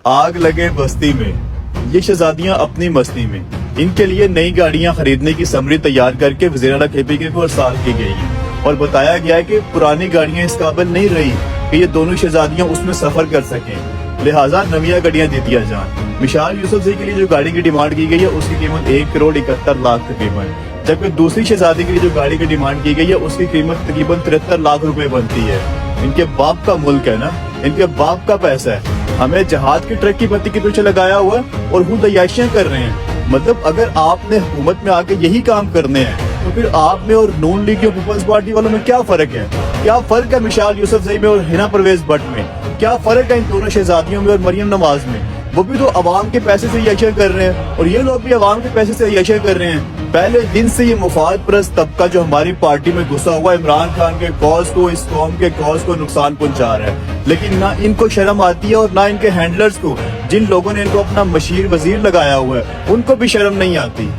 आग लगे बस्ती में, ये शहजादियां अपनी मस्ती में। इनके लिए नई गाड़ियां खरीदने की समरी तैयार करके वज़ीर-ए-आला KPK को अरसाल की गई है और बताया गया है कि पुरानी गाड़ियां इस काबिल नहीं रही कि ये दोनों शहजादियां उसमें सफर कर सकें, लिहाजा नवियां गाड़ियां दे दिया जाए। मिशाल यूसुफजई के लिए जो गाड़ी की डिमांड की गई है उसकी कीमत 1,71,00,000 तकरीबन, जबकि दूसरी शहजादी के लिए जो गाड़ी की डिमांड की गई है उसकी कीमत तकरीबन 73 लाख रुपए बनती है। इनके बाप का मुल्क है ना, इनके बाप का पैसा है। हमें जहाज के ट्रक की बत्ती के पीछे लगाया हुआ है और खुद अय्याशियां कर रहे हैं। मतलब अगर आपने हुकूमत में आके यही काम करने हैं तो फिर आप में और नून लीग और पीपल्स पार्टी वालों में क्या फर्क है? क्या फर्क है मिशाल यूसुफजई में और हिना परवेज भट्ट में? क्या फर्क है इन दोनों शहजादियों में और मरियम नवाज में? वो भी तो अवाम के पैसे से अय्याशियां कर रहे हैं और ये लोग भी अवाम के पैसे से अय्याशियां कर रहे हैं। पहले दिन से ये मुफाद परस्त तबका जो हमारी पार्टी में घुसा हुआ इमरान खान के कॉज को, इस कौम के कॉज को नुकसान पहुंचा रहा है, लेकिन ना इनको शर्म आती है और ना इनके हैंडलर्स को, जिन लोगों ने इनको अपना मशीर वजीर लगाया हुआ है, उनको भी शर्म नहीं आती।